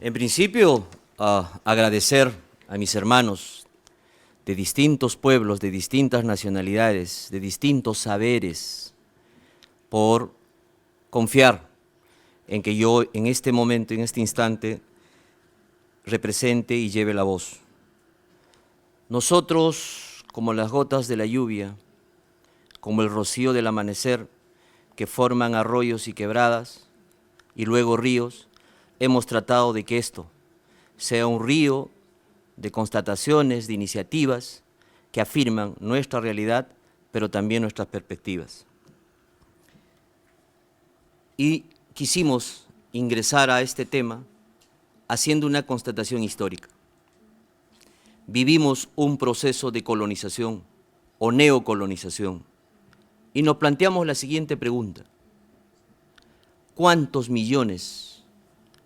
En principio, agradecer a mis hermanos de distintos pueblos, de distintas nacionalidades, de distintos saberes, por confiar en que yo en este momento, en este instante, represente y lleve la voz. Nosotros, como las gotas de la lluvia, como el rocío del amanecer, que forman arroyos y quebradas, y luego ríos, hemos tratado de que esto sea un río de constataciones, de iniciativas que afirman nuestra realidad, pero también nuestras perspectivas. Y quisimos ingresar a este tema haciendo una constatación histórica. Vivimos un proceso de colonización o neocolonización y nos planteamos la siguiente pregunta: ¿cuántos millones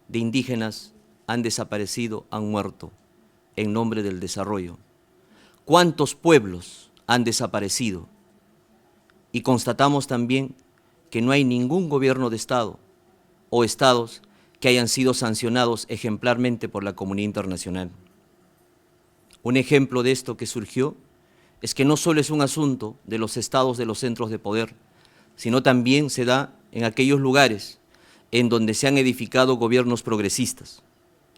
de indígenas han desaparecido, han muerto en nombre del desarrollo? ¿Cuántos pueblos han desaparecido? Y constatamos también que no hay ningún gobierno de Estado o estados que hayan sido sancionados ejemplarmente por la comunidad internacional. Un ejemplo de esto que surgió es que no solo es un asunto de los estados de los centros de poder, sino también se da en aquellos lugares en donde se han edificado gobiernos progresistas.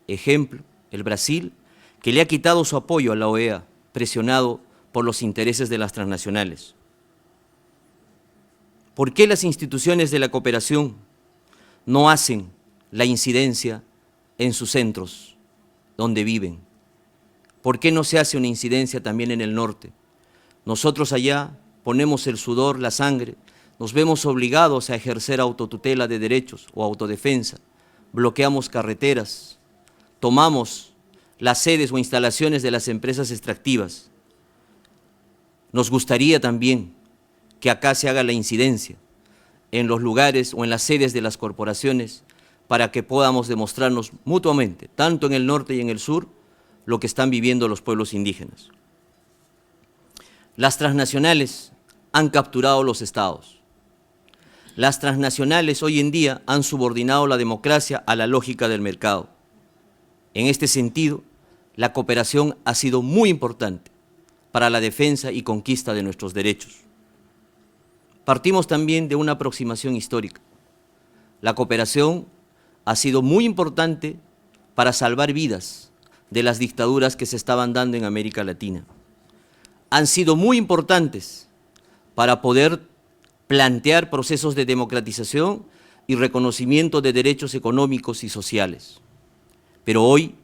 Ejemplo, el Brasil, que le ha quitado su apoyo a la OEA, presionado por los intereses de las transnacionales. ¿Por qué las instituciones de la cooperación no hacen la incidencia en sus centros donde viven? ¿Por qué no se hace una incidencia también en el norte? Nosotros allá ponemos el sudor, la sangre, nos vemos obligados a ejercer autotutela de derechos o autodefensa, bloqueamos carreteras, tomamos las sedes o instalaciones de las empresas extractivas. Nos gustaría también que acá se haga la incidencia en los lugares o en las sedes de las corporaciones para que podamos demostrarnos mutuamente, tanto en el norte y en el sur, lo que están viviendo los pueblos indígenas. Las transnacionales han capturado los estados. Las transnacionales hoy en día han subordinado la democracia a la lógica del mercado. En este sentido, la cooperación ha sido muy importante para la defensa y conquista de nuestros derechos. Partimos también de una aproximación histórica. La cooperación ha sido muy importante para salvar vidas de las dictaduras que se estaban dando en América Latina. Han sido muy importantes para poder plantear procesos de democratización y reconocimiento de derechos económicos y sociales. Pero hoy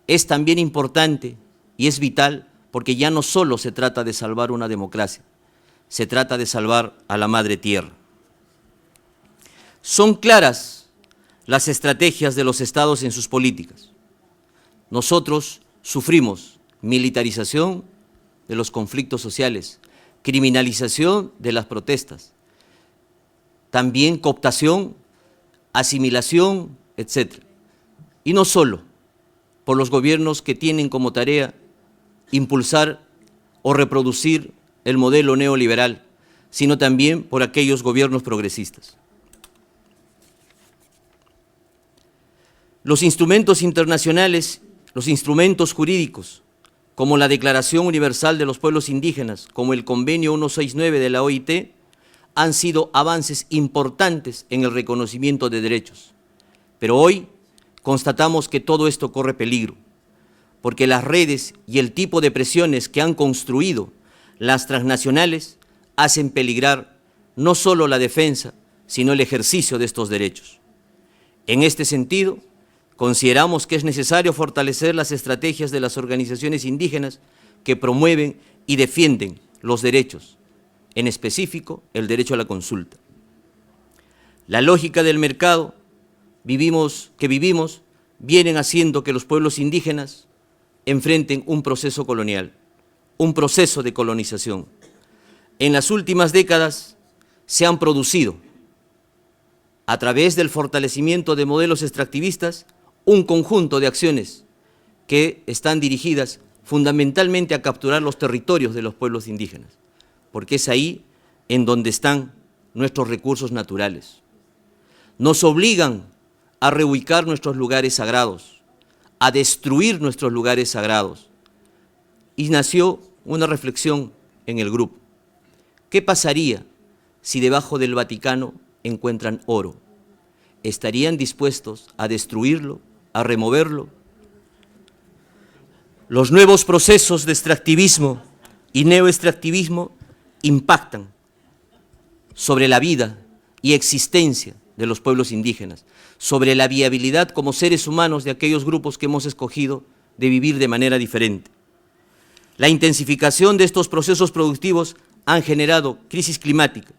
es también importante y es vital porque ya no solo se trata de salvar una democracia, se trata de salvar a la madre tierra. Son claras las estrategias de los estados en sus políticas. Nosotros sufrimos militarización de los conflictos sociales, criminalización de las protestas, también cooptación, asimilación, etc. Y no solo por los gobiernos que tienen como tarea impulsar o reproducir el modelo neoliberal, sino también por aquellos gobiernos progresistas. Los instrumentos internacionales, los instrumentos jurídicos, como la Declaración Universal de los Pueblos Indígenas, como el Convenio 169 de la OIT, han sido avances importantes en el reconocimiento de derechos. Pero hoy constatamos que todo esto corre peligro, porque las redes y el tipo de presiones que han construido las transnacionales hacen peligrar no solo la defensa, sino el ejercicio de estos derechos. En este sentido, consideramos que es necesario fortalecer las estrategias de las organizaciones indígenas que promueven y defienden los derechos, en específico el derecho a la consulta. La lógica del mercado que vivimos vienen haciendo que los pueblos indígenas enfrenten un proceso colonial, un proceso de colonización. En las últimas décadas se han producido, a través del fortalecimiento de modelos extractivistas, un conjunto de acciones que están dirigidas fundamentalmente a capturar los territorios de los pueblos indígenas, porque es ahí en donde están nuestros recursos naturales. Nos obligan a reubicar nuestros lugares sagrados, a destruir nuestros lugares sagrados. Y nació una reflexión en el grupo. ¿Qué pasaría si debajo del Vaticano encuentran oro? ¿Estarían dispuestos a destruirlo, a removerlo? Los nuevos procesos de extractivismo y neoextractivismo impactan sobre la vida y existencia de los pueblos indígenas, sobre la viabilidad como seres humanos de aquellos grupos que hemos escogido de vivir de manera diferente. La intensificación de estos procesos productivos han generado crisis climática,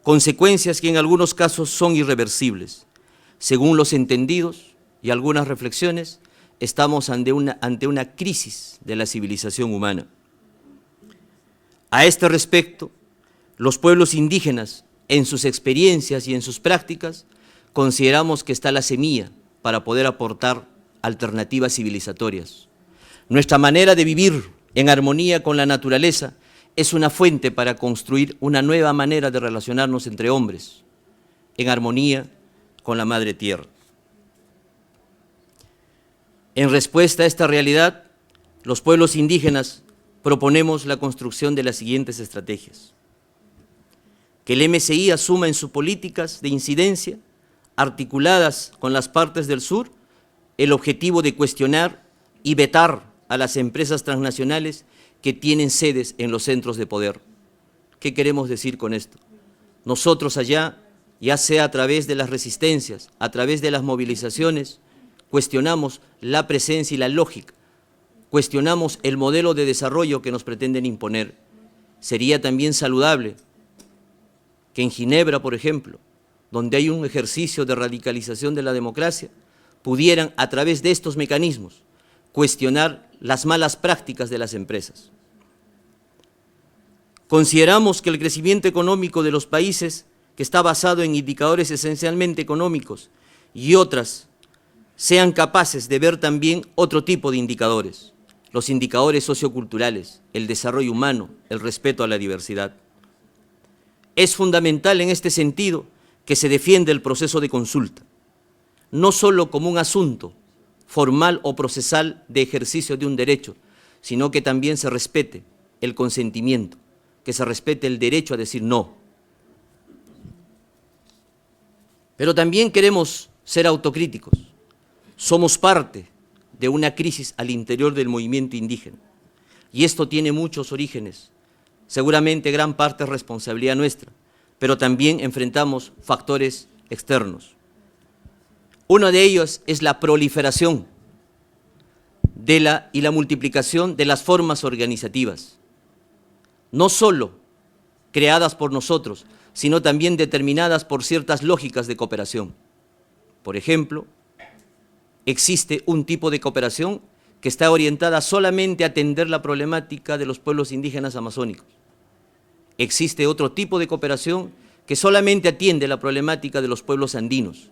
consecuencias que en algunos casos son irreversibles. Según los entendidos y algunas reflexiones, estamos ante una crisis de la civilización humana. A este respecto, los pueblos indígenas, en sus experiencias y en sus prácticas, consideramos que está la semilla para poder aportar alternativas civilizatorias. Nuestra manera de vivir en armonía con la naturaleza es una fuente para construir una nueva manera de relacionarnos entre hombres, en armonía con la Madre Tierra. En respuesta a esta realidad, los pueblos indígenas proponemos la construcción de las siguientes estrategias. Que el MCI asuma en sus políticas de incidencia, articuladas con las partes del sur, el objetivo de cuestionar y vetar a las empresas transnacionales que tienen sedes en los centros de poder. ¿Qué queremos decir con esto? Nosotros allá, ya sea a través de las resistencias, a través de las movilizaciones, cuestionamos la presencia y la lógica, cuestionamos el modelo de desarrollo que nos pretenden imponer. Sería también saludable que en Ginebra, por ejemplo, donde hay un ejercicio de radicalización de la democracia, pudieran, a través de estos mecanismos, cuestionar las malas prácticas de las empresas. Consideramos que el crecimiento económico de los países, que está basado en indicadores esencialmente económicos y otras, sean capaces de ver también otro tipo de indicadores, los indicadores socioculturales, el desarrollo humano, el respeto a la diversidad. Es fundamental en este sentido que se defienda el proceso de consulta, no solo como un asunto formal o procesal de ejercicio de un derecho, sino que también se respete el consentimiento, que se respete el derecho a decir no. Pero también queremos ser autocríticos. Somos parte de una crisis al interior del movimiento indígena, y esto tiene muchos orígenes. Seguramente gran parte es responsabilidad nuestra, pero también enfrentamos factores externos. Uno de ellos es la proliferación y la multiplicación de las formas organizativas, no solo creadas por nosotros, sino también determinadas por ciertas lógicas de cooperación. Por ejemplo, existe un tipo de cooperación que está orientada solamente a atender la problemática de los pueblos indígenas amazónicos. Existe otro tipo de cooperación que solamente atiende la problemática de los pueblos andinos.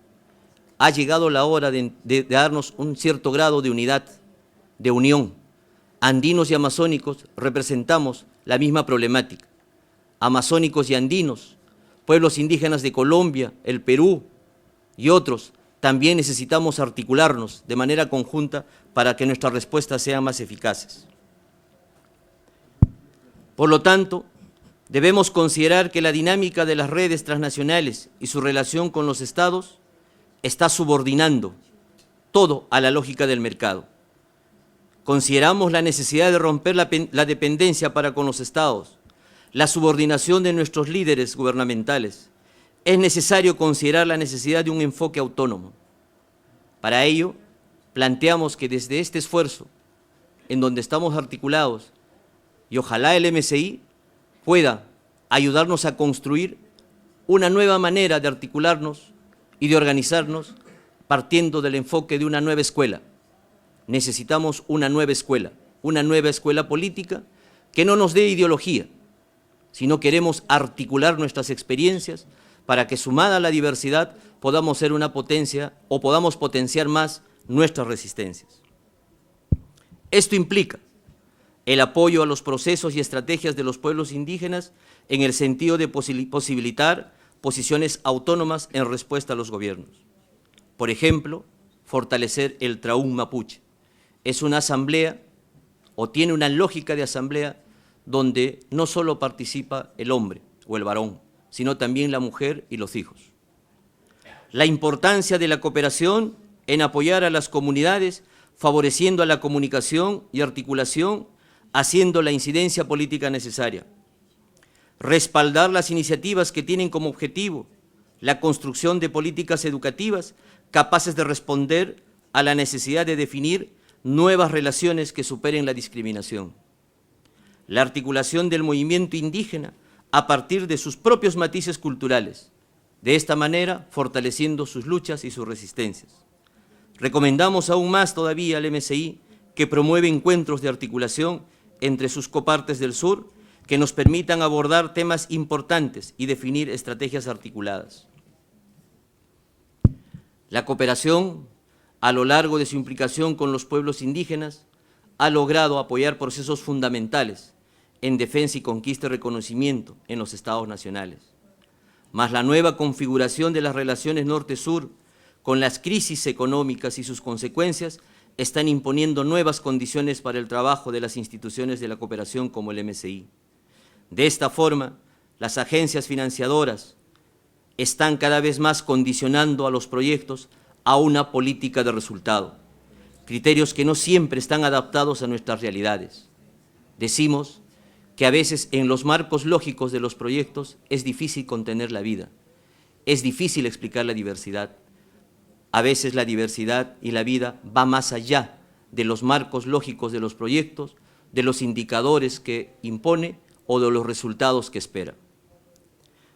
Ha llegado la hora de darnos un cierto grado de unidad, de unión. Andinos y amazónicos representamos la misma problemática. Amazónicos y andinos, pueblos indígenas de Colombia, el Perú y otros, también necesitamos articularnos de manera conjunta para que nuestras respuestas sean más eficaces. Por lo tanto, debemos considerar que la dinámica de las redes transnacionales y su relación con los estados está subordinando todo a la lógica del mercado. Consideramos la necesidad de romper la dependencia para con los estados, la subordinación de nuestros líderes gubernamentales. Es necesario considerar la necesidad de un enfoque autónomo. Para ello, planteamos que desde este esfuerzo, en donde estamos articulados, y ojalá el MCI pueda ayudarnos a construir una nueva manera de articularnos y de organizarnos partiendo del enfoque de una nueva escuela. Necesitamos una nueva escuela política que no nos dé ideología, sino queremos articular nuestras experiencias para que, sumada a la diversidad, podamos ser una potencia o podamos potenciar más nuestras resistencias. Esto implica el apoyo a los procesos y estrategias de los pueblos indígenas en el sentido de posibilitar posiciones autónomas en respuesta a los gobiernos. Por ejemplo, fortalecer el Traún Mapuche. Es una asamblea, o tiene una lógica de asamblea, donde no solo participa el hombre o el varón, sino también la mujer y los hijos. La importancia de la cooperación en apoyar a las comunidades, favoreciendo a la comunicación y articulación, haciendo la incidencia política necesaria. Respaldar las iniciativas que tienen como objetivo la construcción de políticas educativas capaces de responder a la necesidad de definir nuevas relaciones que superen la discriminación. La articulación del movimiento indígena a partir de sus propios matices culturales, de esta manera fortaleciendo sus luchas y sus resistencias. Recomendamos aún más todavía al MCI que promueva encuentros de articulación entre sus copartes del sur que nos permitan abordar temas importantes y definir estrategias articuladas. La cooperación, a lo largo de su implicación con los pueblos indígenas, ha logrado apoyar procesos fundamentales en defensa y conquista y reconocimiento en los estados nacionales. Mas la nueva configuración de las relaciones norte-sur, con las crisis económicas y sus consecuencias, están imponiendo nuevas condiciones para el trabajo de las instituciones de la cooperación como el MCI. De esta forma, las agencias financiadoras están cada vez más condicionando a los proyectos a una política de resultado, criterios que no siempre están adaptados a nuestras realidades. Decimos que a veces en los marcos lógicos de los proyectos es difícil contener la vida, es difícil explicar la diversidad. A veces la diversidad y la vida va más allá de los marcos lógicos de los proyectos, de los indicadores que impone o de los resultados que espera.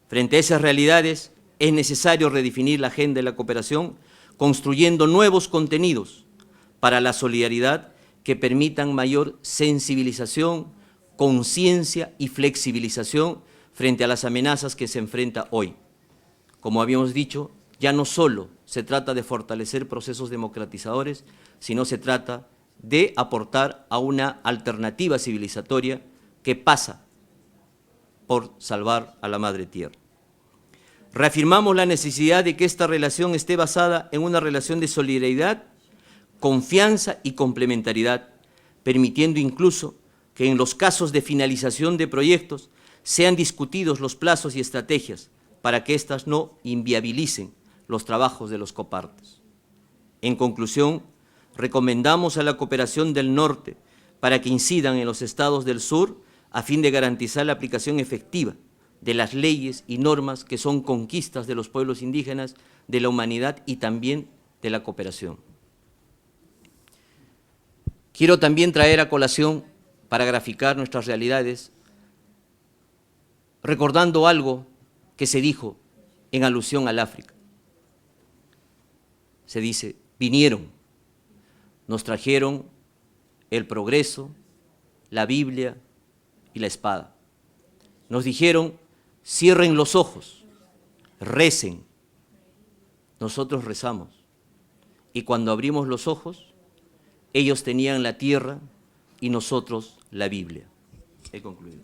Frente a esas realidades es necesario redefinir la agenda de la cooperación, construyendo nuevos contenidos para la solidaridad que permitan mayor sensibilización, conciencia y flexibilización frente a las amenazas que se enfrenta hoy. Como habíamos dicho, ya no solo se trata de fortalecer procesos democratizadores, sino se trata de aportar a una alternativa civilizatoria que pasa por salvar a la Madre Tierra. Reafirmamos la necesidad de que esta relación esté basada en una relación de solidaridad, confianza y complementariedad, permitiendo incluso que en los casos de finalización de proyectos sean discutidos los plazos y estrategias para que éstas no inviabilicen los trabajos de los copartes. En conclusión, recomendamos a la cooperación del norte para que incidan en los estados del sur a fin de garantizar la aplicación efectiva de las leyes y normas que son conquistas de los pueblos indígenas, de la humanidad y también de la cooperación. Quiero también traer a colación, para graficar nuestras realidades, recordando algo que se dijo en alusión al África. Se dice, vinieron, nos trajeron el progreso, la Biblia y la espada. Nos dijeron, cierren los ojos, recen. Nosotros rezamos. Y cuando abrimos los ojos, ellos tenían la tierra y nosotros la Biblia. He concluido.